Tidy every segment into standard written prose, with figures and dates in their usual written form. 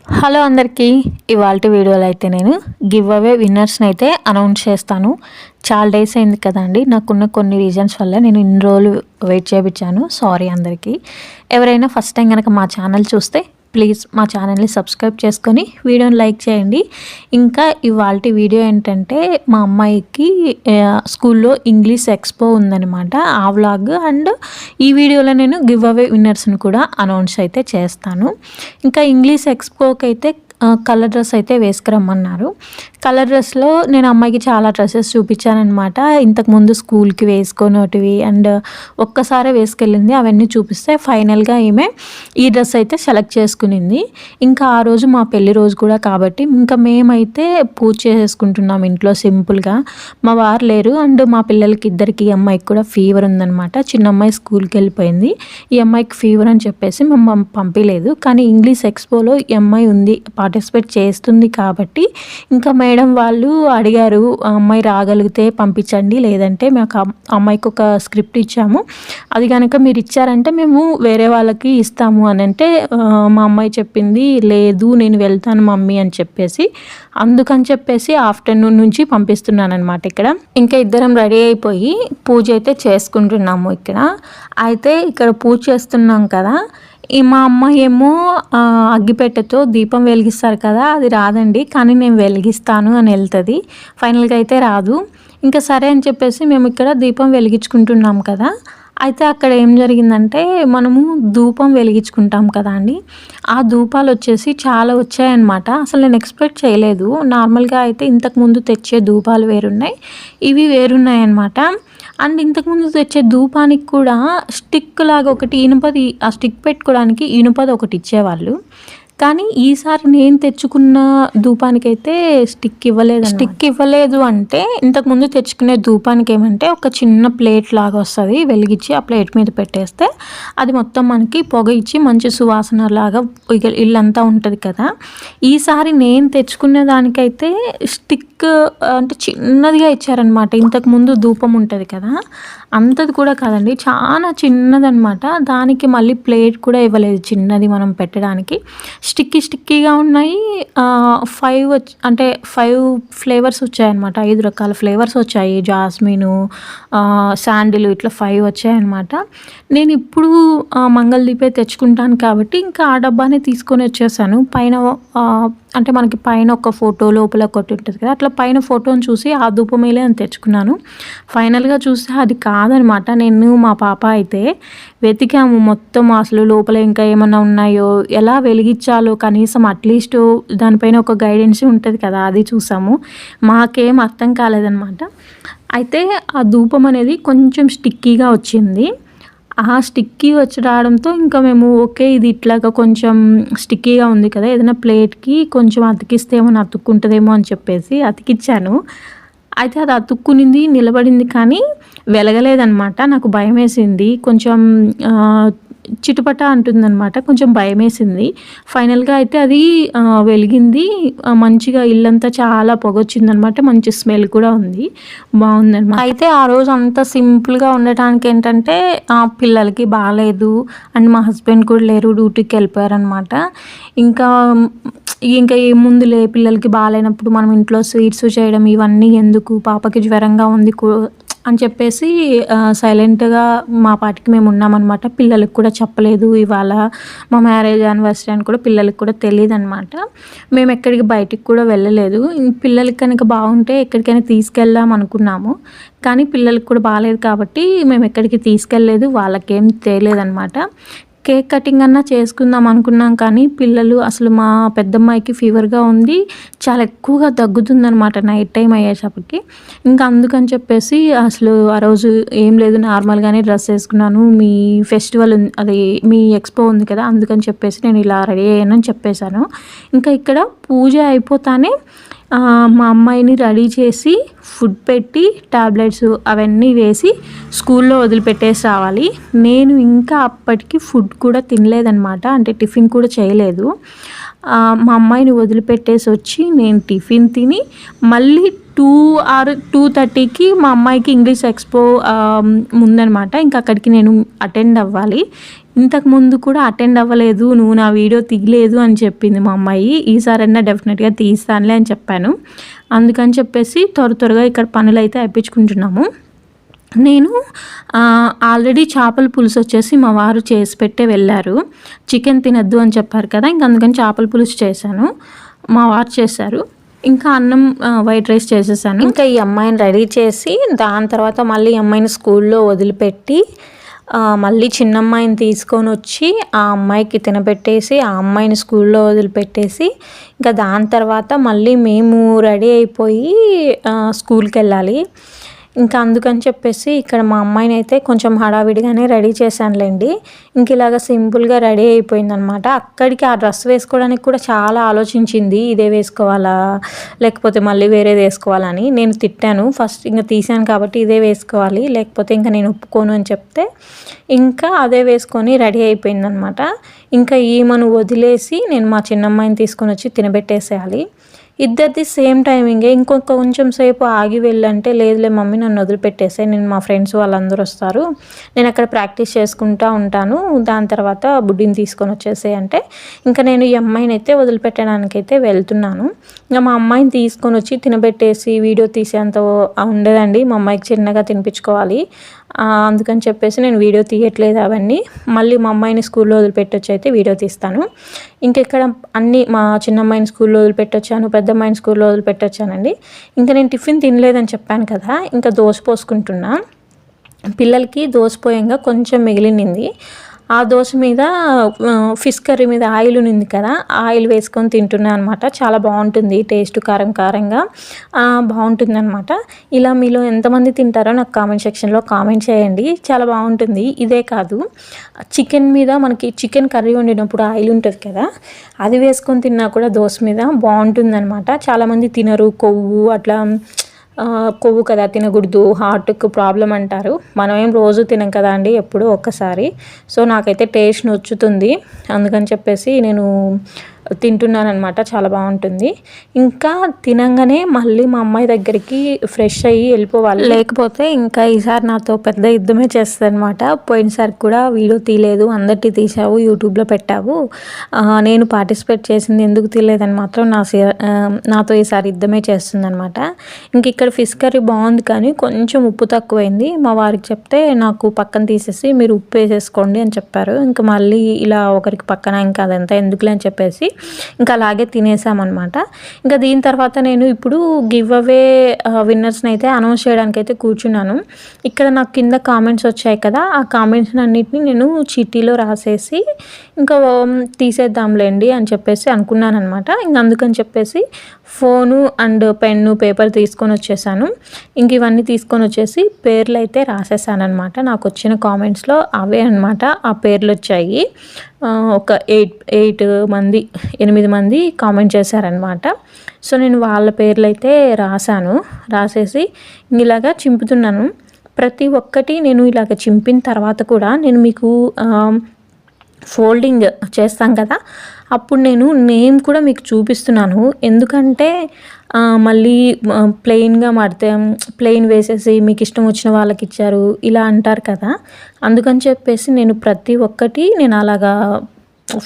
Hello అందరికీ. ఇవాల్టి వీడియోలో అయితే నేను గివ్ అవే విన్నర్స్ని అయితే అనౌన్స్ చేస్తాను. చాలా డేస్ అయింది కదండి, నాకున్న కొన్ని రీజన్స్ వల్ల నేను ఇన్ని రోజులు వెయిట్ చేయించాను. సారీ అందరికీ. ఎవరైనా ఫస్ట్ టైం కనుక మా ఛానల్ చూస్తే ప్లీజ్ మా ఛానల్ని సబ్స్క్రైబ్ చేసుకొని వీడియోని లైక్ చేయండి. ఇంకా ఇవాల్టి వీడియో ఏంటంటే మా అమ్మాయికి స్కూల్లో ఇంగ్లీష్ ఎక్స్పో ఉందన్నమాట, ఆ వ్లాగ్. అండ్ ఈ వీడియోలో నేను గివ్ అవే విన్నర్స్ని కూడా అనౌన్స్ అయితే చేస్తాను. ఇంకా ఇంగ్లీష్ ఎక్స్పోకి అయితే కలర్ డ్రెస్ అయితే వేసుకురమ్మన్నారు. కలర్ డ్రెస్లో నేను అమ్మాయికి చాలా డ్రెస్సెస్ చూపించానమాట. ఇంతకుముందు స్కూల్కి వేసుకునేటివి అండ్ ఒక్కసారి వేసుకెళ్ళింది, అవన్నీ చూపిస్తే ఫైనల్గా ఈమె ఈ డ్రెస్ అయితే సెలెక్ట్ చేసుకునింది. ఇంకా ఆ రోజు మా పెళ్లి రోజు కూడా కాబట్టి ఇంకా మేమైతే పూజ చేసేసుకుంటున్నాం ఇంట్లో సింపుల్గా. మా వారు లేరు అండ్ మా పిల్లలకి ఇద్దరికి, ఈ అమ్మాయికి కూడా ఫీవర్ ఉందనమాట. చిన్న అమ్మాయి స్కూల్కి వెళ్ళిపోయింది, ఈ అమ్మాయికి ఫీవర్ అని చెప్పేసి మేము పంపించలేదు. కానీ ఇంగ్లీష్ ఎక్స్పోలో ఈ అమ్మాయి ఉంది, పార్టిసిపేట్ చేస్తుంది కాబట్టి ఇంకా మేడం వాళ్ళు అడిగారు, అమ్మాయి రాగలిగితే పంపించండి, లేదంటే మాకు అమ్మాయికి ఒక స్క్రిప్ట్ ఇచ్చాము, అది కనుక మీరు ఇచ్చారంటే మేము వేరే వాళ్ళకి ఇస్తాము అని అంటే మా అమ్మాయి చెప్పింది, లేదు నేను వెళ్తాను మమ్మీ అని చెప్పేసి, అందుకని చెప్పేసి ఆఫ్టర్నూన్ నుంచి పంపిస్తున్నాను అనమాట. ఇక్కడ ఇంకా ఇద్దరం రెడీ అయిపోయి పూజ అయితే చేసుకుంటున్నాము. ఇక్కడ పూజ చేస్తున్నాం కదా, మా అమ్మాయి ఏమో అగ్గిపెట్టెతో దీపం వెలిగిస్తారు కదా, అది రాదండి, కానీ నేను వెలిగిస్తాను అని వెళ్తుంది. ఫైనల్గా అయితే రాదు. ఇంకా సరే అని చెప్పేసి మేము ఇక్కడ దీపం వెలిగించుకుంటున్నాం కదా. అయితే అక్కడ ఏం జరిగిందంటే, మనము ధూపం వెలిగించుకుంటాం కదా అండి, ఆ ధూపాలు వచ్చేసి చాలా వచ్చాయన్నమాట. అసలు నేను ఎక్స్పెక్ట్ చేయలేదు. నార్మల్గా అయితే ఇంతకుముందు తెచ్చే ధూపాలు వేరున్నాయి, ఇవి వేరున్నాయి అన్నమాట. అండ్ ఇంతకుముందు తెచ్చే ధూపానికి కూడా స్టిక్ లాగా ఒకటి ఇనుపది, ఆ స్టిక్ పెట్టుకోవడానికి ఇనుపది ఒకటి ఇచ్చేవాళ్ళు. కానీ ఈసారి నేను తెచ్చుకున్న ధూపానికైతే స్టిక్ ఇవ్వలేదు. స్టిక్ ఇవ్వలేదు అంటే ఇంతకుముందు తెచ్చుకునే ధూపానికి ఏమంటే ఒక చిన్న ప్లేట్ లాగా వస్తుంది, వెలిగించి ఆ ప్లేట్ మీద పెట్టేస్తే అది మొత్తం మనకి పొగ ఇచ్చి మంచి సువాసన లాగా ఇల్లంతా ఉంటుంది కదా. ఈసారి నేను తెచ్చుకునే దానికైతే స్టిక్ అంటే చిన్నదిగా ఇచ్చారనమాట. ఇంతకుముందు ధూపం ఉంటుంది కదా, అంతది కూడా కాదండి, చాలా చిన్నదనమాట. దానికి మళ్ళీ ప్లేట్ కూడా ఇవ్వలేదు చిన్నది మనం పెట్టడానికి. స్టిక్కీగా ఉన్నాయి. 5 ఫ్లేవర్స్ వచ్చాయన్నమాట, 5 రకాల ఫ్లేవర్స్ వచ్చాయి. జాస్మిను, శాండిల్, ఇట్లా 5 వచ్చాయన్నమాట. నేను ఇప్పుడు మంగళదీపే తెచ్చుకుంటాను కాబట్టి ఇంకా ఆ డబ్బానే తీసుకొని వచ్చేసాను. పైన అంటే మనకి పైన ఒక ఫోటో, లోపల ఒకటి ఉంటుంది కదా, అట్లా పైన ఫోటోని చూసి ఆ ధూపమేలే అని తెచ్చుకున్నాను. ఫైనల్గా చూస్తే అది కాదనమాట. నేను మా పాప అయితే వెతికాము మొత్తం, అసలు లోపల ఇంకా ఏమన్నా ఉన్నాయో, ఎలా వెలిగించాలో కనీసం అట్లీస్ట్ దానిపైన ఒక గైడెన్స్ ఉంటుంది కదా, అది చూసాము. మాకేం అర్థం కాలేదనమాట. అయితే ఆ ధూపం అనేది కొంచెం స్టిక్కీగా వచ్చింది. ఆ స్టిక్కీ వచ్చి రావడంతో ఇంకా మేము ఓకే, ఇది ఇట్లాగా కొంచెం స్టిక్కీగా ఉంది కదా, ఏదైనా ప్లేట్కి కొంచెం అతికిస్తే ఏమైనా అతుక్కుంటుందేమో అని చెప్పేసి అతికిచ్చాను. అయితే అది అతుక్కునింది, నిలబడింది, కానీ వెలగలేదనమాట. నాకు భయం వేసింది, కొంచెం చిటుపట అంటుందన్నమాట, కొంచెం భయం వేసింది. ఫైనల్గా అయితే అది వెలిగింది, మంచిగా ఇల్లంతా చాలా పొగొచ్చిందనమాట, మంచి స్మెల్ కూడా ఉంది, బాగుందన్నమాట. అయితే ఆ రోజు అంతా సింపుల్గా ఉండటానికి ఏంటంటే పిల్లలకి బాగాలేదు అండ్ మా హస్బెండ్ కూడా లేరు, డ్యూటీకి వెళ్ళిపోయారనమాట. ఇంకా ఏముందులే, పిల్లలకి బాగాలేనప్పుడు మనం ఇంట్లో స్వీట్స్ చేయడం ఇవన్నీ ఎందుకు, పాపకి జ్వరంగా ఉంది అని చెప్పేసి సైలెంట్గా మా పాటికి మేము ఉన్నామన్నమాట. పిల్లలకు కూడా చెప్పలేదు, ఇవాళ మా మ్యారేజ్ యానివర్సరీ అని కూడా పిల్లలకి కూడా తెలియదు అనమాట. మేము ఎక్కడికి బయటికి కూడా వెళ్ళలేదు. పిల్లలకి కనుక బాగుంటే ఎక్కడికైనా తీసుకెళ్దాం అనుకున్నాము, కానీ పిల్లలకి కూడా బాగాలేదు కాబట్టి మేము ఎక్కడికి తీసుకెళ్ళలేదు, వాళ్ళకేం తెలియదన్నమాట. కేక్ కటింగ్ అన్నా చేసుకుందాం అనుకున్నాం, కానీ పిల్లలు అసలు మా పెద్దమ్మాయికి ఫీవర్గా ఉంది, చాలా ఎక్కువగా తగ్గుతుందనమాట నైట్ టైం అయ్యేటప్పటికి. ఇంకా అందుకని చెప్పేసి అసలు ఆ రోజు ఏం లేదు, నార్మల్గానే డ్రెస్ వేసుకున్నాను. మీ ఫెస్టివల్ అది మీ ఎక్స్పో ఉంది కదా, అందుకని చెప్పేసి నేను ఇలా రెడీ అయ్యానని చెప్పేశాను. ఇంకా ఇక్కడ పూజ అయిపోతానే మా అమ్మాయిని రెడీ చేసి ఫుడ్ పెట్టి టాబ్లెట్స్ అవన్నీ వేసి స్కూల్లో వదిలిపెట్టేసి రావాలి. నేను ఇంకా అప్పటికి ఫుడ్ కూడా తినలేదనమాట, అంటే టిఫిన్ కూడా చేయలేదు. మా అమ్మాయిని వదిలిపెట్టేసి వచ్చి నేను టిఫిన్ తిని మళ్ళీ 2:30కి మా అమ్మాయికి ఇంగ్లీష్ ఎక్స్పో ముందనమాట, ఇంకా అక్కడికి నేను అటెండ్ అవ్వాలి. ఇంతకుముందు కూడా అటెండ్ అవ్వలేదు, నువ్వు నా వీడియో తీయలేదు అని చెప్పింది మా అమ్మాయి. ఈసారైనా డెఫినెట్గా తీస్తానులే అని చెప్పాను. అందుకని చెప్పేసి త్వరగా ఇక్కడ పనులు అయితే అయిపించుకుంటున్నాము. నేను ఆల్రెడీ చేపల పులుసు వచ్చేసి మా వారు చేసి పెట్టే వెళ్ళారు. చికెన్ తినద్దు అని చెప్పారు కదా, ఇంక అందుకని చేపల పులుసు చేశాను, మా వారు చేశారు. ఇంకా అన్నం వైట్ రైస్ చేసేసాను. ఇంకా ఈ అమ్మాయిని రెడీ చేసి దాని తర్వాత మళ్ళీ ఈ అమ్మాయిని స్కూల్లో వదిలిపెట్టి మళ్ళీ చిన్నమ్మాయిని తీసుకొని వచ్చి ఆ అమ్మాయికి తినబెట్టేసి ఆ అమ్మాయిని స్కూల్లో వదిలిపెట్టేసి ఇంకా దాని తర్వాత మళ్ళీ మేము రెడీ అయిపోయి స్కూల్కి వెళ్ళాలి. ఇంకా అందుకని చెప్పేసి ఇక్కడ మా అమ్మాయిని అయితే కొంచెం హడావిడిగానే రెడీ చేశానులేండి. ఇంక ఇలాగ సింపుల్గా రెడీ అయిపోయిందనమాట. అక్కడికి ఆ డ్రెస్ వేసుకోవడానికి కూడా చాలా ఆలోచించింది, ఇదే వేసుకోవాలా లేకపోతే మళ్ళీ వేరేది వేసుకోవాలని. నేను తిట్టాను ఫస్ట్, ఇంకా తీసాను కాబట్టి ఇదే వేసుకోవాలి లేకపోతే ఇంకా నేను ఒప్పుకోను అని చెప్తే ఇంకా అదే వేసుకొని రెడీ అయిపోయిందనమాట. ఇంకా ఈమెను వదిలేసి నేను మా చిన్నమ్మాయిని తీసుకొని వచ్చి తినబెట్టేసేయాలి. ఇద్దరిది సేమ్ టైమింగే. కొంచెం సేపు ఆగి వెళ్ళంటే లేదులే మమ్మీ నన్ను వదిలిపెట్టేసే, నేను మా ఫ్రెండ్స్ వాళ్ళందరూ వస్తారు, నేను అక్కడ ప్రాక్టీస్ చేసుకుంటూ ఉంటాను, దాని తర్వాత బుడ్డిని తీసుకొని వచ్చేసే అంటే ఇంకా నేను ఈ అమ్మాయిని అయితే వదిలిపెట్టడానికైతే వెళ్తున్నాను. ఇంకా మా అమ్మాయిని తీసుకొని వచ్చి తినబెట్టేసి వీడియో తీసేంత ఉండదండి, మా అమ్మాయికి చిన్నగా తినిపించుకోవాలి. అందుకని చెప్పేసి నేను వీడియో తీయట్లేదు అవన్నీ. మళ్ళీ మా అమ్మాయిని స్కూల్లో వదిలిపెట్టొచ్చి అయితే వీడియో తీస్తాను. ఇంకెక్కడ అన్నీ మా చిన్న అమ్మాయిని స్కూల్లో వదిలిపెట్టొచ్చాను, పెద్ద అమ్మాయిని స్కూల్లో వదిలిపెట్టొచ్చానండి. ఇంకా నేను టిఫిన్ తినలేదని చెప్పాను కదా, ఇంకా దోశ పోసుకుంటున్నా. పిల్లలకి దోశ పోయంగా కొంచెం మిగిలింది. ఆ దోశ మీద ఫిష్ కర్రీ మీద ఆయిల్ ఉంది కదా, ఆయిల్ వేసుకొని తింటున్నాను అనమాట. చాలా బాగుంటుంది, టేస్ట్ కారంగా బాగుంటుంది అనమాట. ఇలా మీలో ఎంతమంది తింటారో నాకు కామెంట్ సెక్షన్లో కామెంట్ చేయండి, చాలా బాగుంటుంది. ఇదే కాదు, చికెన్ మీద మనకి చికెన్ కర్రీ వండినప్పుడు ఆయిల్ ఉంటుంది కదా, అది వేసుకొని తిన్నా కూడా దోశ మీద బాగుంటుంది అనమాట. చాలామంది తినరు, కొవ్వు అట్లా కొవ్వు కదా తినకూడదు, హార్ట్కి ప్రాబ్లం అంటారు. మనం ఏం రోజు తినం కదా అండి, ఎప్పుడూ ఒక్కసారి. సో నాకైతే టేస్ట్ నచ్చుతుంది, అందుకని చెప్పేసి నేను తింటున్నాను అనమాట. చాలా బాగుంటుంది. ఇంకా తినంగానే మళ్ళీ మా అమ్మాయి దగ్గరికి ఫ్రెష్ అయ్యి వెళ్ళిపోవాలి, లేకపోతే ఇంకా ఈసారి నాతో పెద్ద యుద్ధమే చేస్తుంది అనమాట. పోయినసారి కూడా వీడియో తీయలేదు, అందరికీ తీసావు, యూట్యూబ్లో పెట్టావు, నేను పార్టిసిపేట్ చేసింది ఎందుకు తీయలేదని మాత్రం నాతో ఈసారి యుద్ధమే చేస్తుంది అనమాట. ఇంక ఇక్కడ ఫిష్ కర్రీ బాగుంది కానీ కొంచెం ఉప్పు తక్కువైంది. మా వారికి చెప్తే నాకు పక్కన తీసేసి మీరు ఉప్పు వేసేసుకోండి అని చెప్పారు. ఇంకా మళ్ళీ ఇలా ఒకరికి పక్కన ఇంకా అదంతా ఎందుకులే అని చెప్పేసి ఇంకా అలాగే తినేసామన్నమాట. ఇంకా దీని తర్వాత నేను ఇప్పుడు గివ్ అవే విన్నర్స్ని అయితే అనౌన్స్ చేయడానికి అయితే కూర్చున్నాను. ఇక్కడ నాకు కింద కామెంట్స్ వచ్చాయి కదా, ఆ కామెంట్స్ అన్నిటిని నేను చీటీలో రాసేసి ఇంకా తీసేద్దాంలేండి అని చెప్పేసి అనుకున్నాను అనమాట. ఇంక అందుకని చెప్పేసి ఫోను అండ్ పెన్ను పేపర్ తీసుకొని వచ్చేసాను. ఇంక ఇవన్నీ తీసుకొని వచ్చేసి పేర్లు అయితే రాసేసాను అనమాట. నాకు వచ్చిన కామెంట్స్లో అవే అనమాట ఆ పేర్లు వచ్చాయి. ఒక 8 మంది కామెంట్ చేశారనమాట. సో నేను వాళ్ళ పేర్లు అయితే రాసేసి ఇలాగా చింపుతున్నాను. ప్రతి ఒక్కటి నేను ఇలాగ చింపిన తర్వాత కూడా నేను మీకు ఫోల్డింగ్ చేస్తాం కదా, అప్పుడు నేను నేమ్ కూడా మీకు చూపిస్తున్నాను. ఎందుకంటే మళ్ళీ ప్లెయిన్గా ప్లెయిన్ వేసేసి మీకు ఇష్టం వచ్చిన వాళ్ళకి ఇచ్చారు ఇలా అంటారు కదా, అందుకని చెప్పేసి నేను ప్రతి ఒక్కటి నేను అలాగా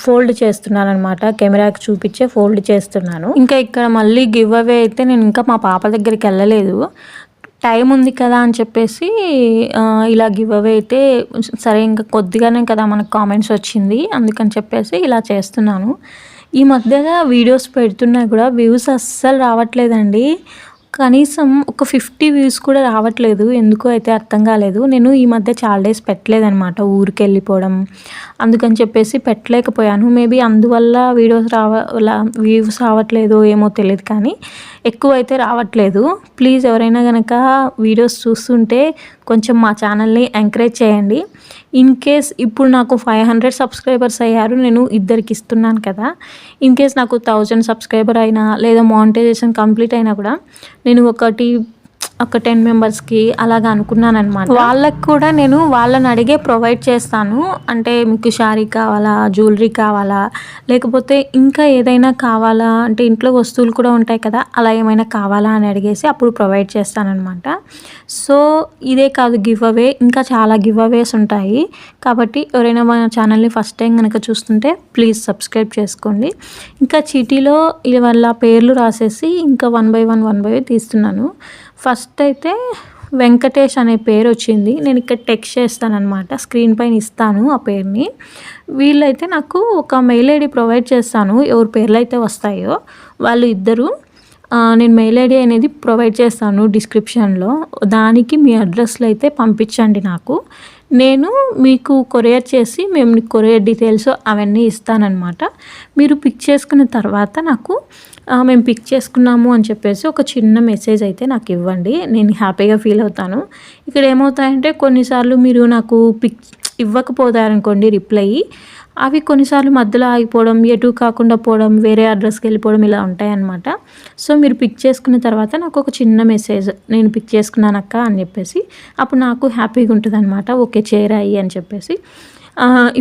ఫోల్డ్ చేస్తున్నాను అనమాట. కెమెరాకి చూపించే ఫోల్డ్ చేస్తున్నాను. ఇంకా ఇక్కడ మళ్ళీ గివ్ అవే అయితే నేను ఇంకా మా పాప దగ్గరికి వెళ్ళలేదు, టైం ఉంది కదా అని చెప్పేసి ఇలా గివ్ అవే అయితే సరే ఇంకా కొద్దిగానే కదా మనకు కామెంట్స్ వచ్చింది, అందుకని చెప్పేసి ఇలా చేస్తున్నాను. ఈ మధ్యగా వీడియోస్ పెడుతున్నా కూడా వ్యూస్ అస్సలు రావట్లేదండి. కనీసం ఒక 50 వ్యూస్ కూడా రావట్లేదు, ఎందుకో అయితే అర్థం కాలేదు. నేను ఈ మధ్య చాలా డేస్ పెట్టలేదనమాట, ఊరికి వెళ్ళిపోవడం, అందుకని చెప్పేసి పెట్టలేకపోయాను. మేబీ అందువల్ల వ్యూస్ రావట్లేదు ఏమో తెలియదు, కానీ ఎక్కువ అయితే రావట్లేదు. ప్లీజ్ ఎవరైనా కనుక వీడియోస్ చూస్తుంటే కొంచెం మా ఛానల్ని ఎంకరేజ్ చేయండి. ఇన్ కేస్ ఇప్పుడు నాకు 500 సబ్స్క్రైబర్స్ అయ్యారు, నేను ఇద్దరికి ఇస్తున్నాను కదా, ఇన్ కేస్ నాకు 1000 సబ్స్క్రైబర్ అయినా లేదా మానిటైజేషన్ కంప్లీట్ అయినా కూడా నేను ఒకటి ఒక 10 మెంబర్స్కి అలాగా అనుకున్నాను అనమాట. వాళ్ళకి కూడా నేను వాళ్ళని అడిగే ప్రొవైడ్ చేస్తాను. అంటే మీకు శారీ కావాలా, జ్యువెలరీ కావాలా, లేకపోతే ఇంకా ఏదైనా కావాలా, అంటే ఇంట్లో వస్తువులు కూడా ఉంటాయి కదా, అలా ఏమైనా కావాలా అని అడిగేసి అప్పుడు ప్రొవైడ్ చేస్తానన్నమాట. సో ఇదే కాదు గివ్ అవే, ఇంకా చాలా గివ్ అవేస్ ఉంటాయి. కాబట్టి ఎవరైనా మన ఛానల్ని ఫస్ట్ టైం కనుక చూస్తుంటే ప్లీజ్ సబ్స్క్రైబ్ చేసుకోండి. ఇంకా చీటీలో వాళ్ళ పేర్లు రాసేసి ఇంకా 1 బై 1 తీస్తున్నాను. ఫస్ట్ అయితే వెంకటేష్ అనే పేరు వచ్చింది. నేను ఇక్కడ టెక్స్ట్ చేస్తానన్నమాట, స్క్రీన్ పైన ఇస్తాను ఆ పేరుని. వీళ్ళైతే నాకు ఒక మెయిల్ ఐడి ప్రొవైడ్ చేస్తాను, ఎవరి పేర్లు అయితే వస్తాయో వాళ్ళు ఇద్దరు. నేను మెయిల్ ఐడి అనేది ప్రొవైడ్ చేస్తాను డిస్క్రిప్షన్లో, దానికి మీ అడ్రస్లు అయితే పంపించండి నాకు. నేను మీకు కొరియర్ చేసి మేము కొరియర్ డీటెయిల్స్ అవన్నీ ఇస్తానన్నమాట. మీరు పిక్ చేసుకున్న తర్వాత నాకు మేము పిక్ చేసుకున్నాము అని చెప్పేసి ఒక చిన్న మెసేజ్ అయితే నాకు ఇవ్వండి, నేను హ్యాపీగా ఫీల్ అవుతాను. ఇక్కడ ఏమవుతాయంటే కొన్నిసార్లు మీరు నాకు పిక్ ఇవ్వకపోతారనుకోండి రిప్లై, అవి కొన్నిసార్లు మధ్యలో ఆగిపోవడం, ఎటు కాకుండా పోవడం, వేరే అడ్రస్కి వెళ్ళిపోవడం ఇలా ఉంటాయన్నమాట. సో మీరు పిక్ చేసుకున్న తర్వాత నాకు ఒక చిన్న మెసేజ్, నేను పిక్ చేసుకున్నానక్క అని చెప్పేసి, అప్పుడు నాకు హ్యాపీగా ఉంటుంది అనమాట. ఓకే చేరాయి అని చెప్పేసి.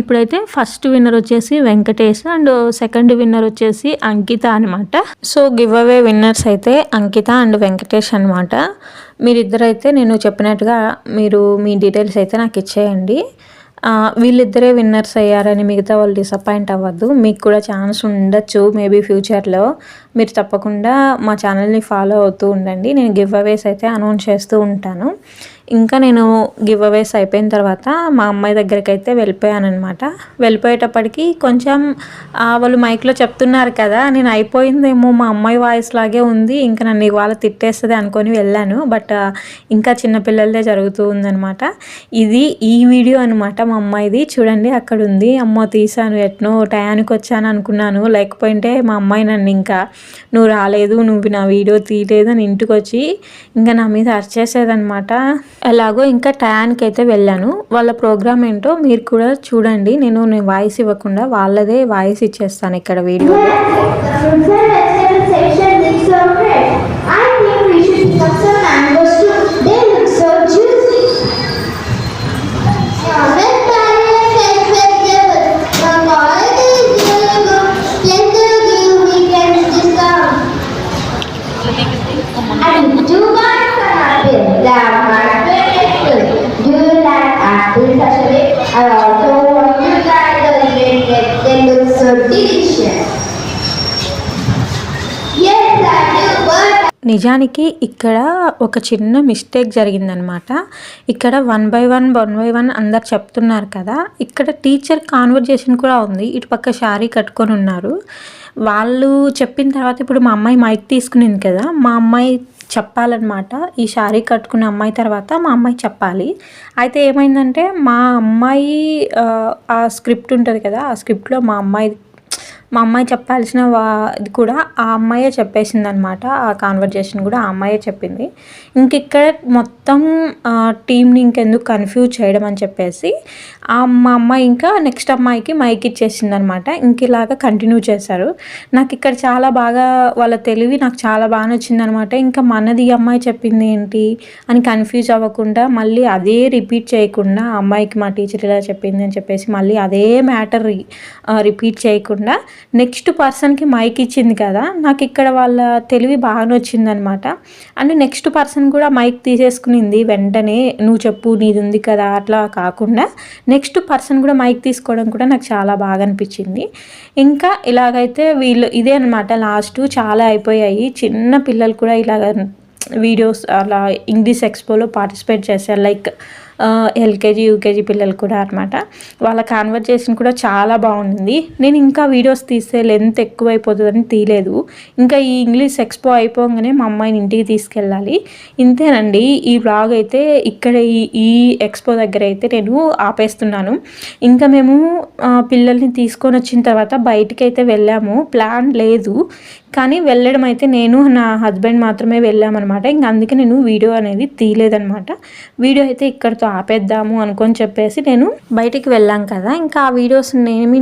ఇప్పుడైతే ఫస్ట్ విన్నర్ వచ్చేసి వెంకటేష్ అండ్ సెకండ్ విన్నర్ వచ్చేసి అంకిత అనమాట. సో గివ్ అవే విన్నర్స్ అయితే అంకిత అండ్ వెంకటేష్ అనమాట. మీరిద్దరైతే నేను చెప్పినట్టుగా మీరు మీ డీటెయిల్స్ అయితే నాకు ఇచ్చేయండి. వీళ్ళిద్దరే విన్నర్స్ అయ్యారని మిగతా వాళ్ళు డిసప్పాయింట్ అవ్వద్దు. మీకు కూడా ఛాన్స్ ఉండొచ్చు మేబీ ఫ్యూచర్లో. మీరు తప్పకుండా మా ఛానల్ని ఫాలో అవుతూ ఉండండి. నేను గివ్ అవేస్ అయితే అనౌన్స్ చేస్తూ ఉంటాను. ఇంకా నేను గివ్ అవేస్ అయిపోయిన తర్వాత మా అమ్మాయి దగ్గరికి అయితే వెళ్ళిపోయానమాట. వెళ్ళిపోయేటప్పటికి కొంచెం వాళ్ళు మైక్లో చెప్తున్నారు కదా, నేను అయిపోయిందేమో మా అమ్మాయి వాయిస్ లాగే ఉంది, ఇంకా నన్ను ఇవాళ తిట్టేస్తుంది అనుకొని వెళ్ళాను. బట్ ఇంకా చిన్నపిల్లలదే జరుగుతూ ఉందనమాట. ఇది ఈ వీడియో అనమాట మా అమ్మాయిది. చూడండి అక్కడ ఉంది. అమ్మ తీసాను, ఎట్నో టయానికి వచ్చాను అనుకున్నాను, లేకపోతే మా అమ్మాయి నన్ను ఇంకా నువ్వు రాలేదు, నువ్వు నా వీడియో తీయలేదు అని ఇంటికి వచ్చి ఇంకా నా మీద అరిచేసేదనమాట. ఎలాగో ఇంకా టయానికి అయితే వెళ్ళాను. వాళ్ళ ప్రోగ్రామ్ ఏంటో మీరు కూడా చూడండి. నేను వాయిస్ ఇవ్వకుండా వాళ్ళదే వాయిస్ ఇచ్చేస్తాను ఇక్కడ వీడియోలో. నిజానికి ఇక్కడ ఒక చిన్న మిస్టేక్ జరిగిందనమాట. ఇక్కడ 1 బై 1 అందరు చెప్తున్నారు కదా, ఇక్కడ టీచర్ కాన్వర్జేషన్ కూడా ఉంది. ఇటు పక్క శారీ కట్టుకొని ఉన్నారు. వాళ్ళు చెప్పిన తర్వాత ఇప్పుడు మా అమ్మాయి మైక్ తీసుకునింది కదా, మా అమ్మాయి చెప్పాలన్నమాట. ఈ శారీ కట్టుకున్న అమ్మాయి తర్వాత మా అమ్మాయి చెప్పాలి. అయితే ఏమైందంటే మా అమ్మాయి ఆ స్క్రిప్ట్ ఉంటుంది కదా, ఆ స్క్రిప్ట్లో మా అమ్మాయి చెప్పాల్సిన ఇది కూడా ఆ అమ్మాయే చెప్పేసింది అనమాట. ఆ కాన్వర్జేషన్ కూడా ఆ అమ్మాయే చెప్పింది. ఇంక ఇక్కడ మొత్తం టీంని ఇంకెందుకు కన్ఫ్యూజ్ చేయడం అని చెప్పేసి మా అమ్మాయి ఇంకా నెక్స్ట్ అమ్మాయికి మైక్ ఇచ్చేసింది అనమాట. ఇంక ఇలాగా కంటిన్యూ చేశారు. నాకు ఇక్కడ చాలా బాగా వాళ్ళ తెలివి నాకు చాలా బాగా నచ్చింది అనమాట. ఇంకా మనది ఈ అమ్మాయి చెప్పింది ఏంటి అని కన్ఫ్యూజ్ అవ్వకుండా మళ్ళీ అదే రిపీట్ చేయకుండా, అమ్మాయికి మా టీచర్ ఇలా చెప్పింది అని చెప్పేసి మళ్ళీ అదే మ్యాటర్ రిపీట్ చేయకుండా నెక్స్ట్ పర్సన్కి మైక్ ఇచ్చింది కదా, నాకు ఇక్కడ వాళ్ళ తెలివి బాగా వచ్చిందనమాట. అండ్ నెక్స్ట్ పర్సన్ కూడా మైక్ తీసేసుకునింది వెంటనే, నువ్వు చెప్పు నీది ఉంది కదా అట్లా కాకుండా నెక్స్ట్ పర్సన్ కూడా మైక్ తీసుకోవడం కూడా నాకు చాలా బాగా అనిపించింది. ఇంకా ఇలాగైతే వీళ్ళు ఇదే అనమాట లాస్ట్ చాలా అయిపోయాయి. చిన్న పిల్లలు కూడా ఇలాగ వీడియోస్ అలా ఇంగ్లీష్ ఎక్స్పోలో పార్టిసిపేట్ చేశారు. లైక్ ఎల్కేజీ యూకేజీ పిల్లలు కూడా అనమాట. వాళ్ళ కాన్వర్జేషన్ కూడా చాలా బాగుంది. నేను ఇంకా వీడియోస్ తీస్తే లెంత్ ఎక్కువైపోతుందని తీయలేదు. ఇంకా ఈ ఇంగ్లీష్ ఎక్స్పో అయిపోగానే మా అమ్మాయిని ఇంటికి తీసుకెళ్ళాలి. ఇంతేనండి ఈ వ్లాగ్ అయితే. ఇక్కడ ఈ ఎక్స్పో దగ్గర అయితే నేను ఆపేస్తున్నాను. ఇంకా మేము పిల్లల్ని తీసుకొని వచ్చిన తర్వాత బయటికి అయితే వెళ్ళాము. ప్లాన్ లేదు కానీ వెళ్ళడం అయితే నేను నా హస్బెండ్ మాత్రమే వెళ్ళామన్నమాట. ఇంకా అందుకే నేను వీడియో అనేది తీయలేదన్నమాట. వీడియో అయితే ఇక్కడితో ఇక్కడితో ఆపేద్దాము అనుకొని చెప్పేసి నేను బయటికి వెళ్ళాం కదా, ఇంకా ఆ వీడియోస్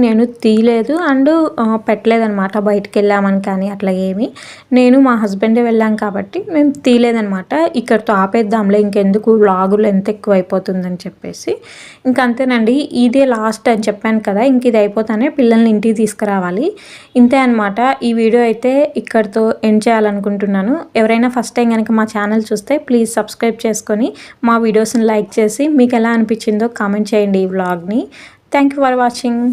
నేను తీయలేదు అండ్ పెట్టలేదనమాట. బయటికి వెళ్ళామని కానీ అట్లా ఏమి నేను మా హస్బెండే వెళ్ళాం కాబట్టి మేము తీయలేదనమాట. ఇక్కడితో ఆపేద్దాంలే, ఇంకెందుకు వ్లాగులు ఎంత ఎక్కువ అయిపోతుందని చెప్పేసి ఇంకా అంతేనండి. ఇదే లాస్ట్ అని చెప్పాను కదా, ఇంక ఇది అయిపోతానే పిల్లల్ని ఇంటికి తీసుకురావాలి. ఇంతే అనమాట. ఈ వీడియో అయితే ఇక్కడితో ఎండ్ చేయాలనుకుంటున్నాను. ఎవరైనా ఫస్ట్ టైం కనుక మా ఛానల్ చూస్తే ప్లీజ్ సబ్స్క్రైబ్ చేసుకొని మా వీడియోస్ని లైక్ చేసి మీకు ఎలా అనిపించిందో కామెంట్ చేయండి ఈ వ్లాగ్ని. Thank you for watching.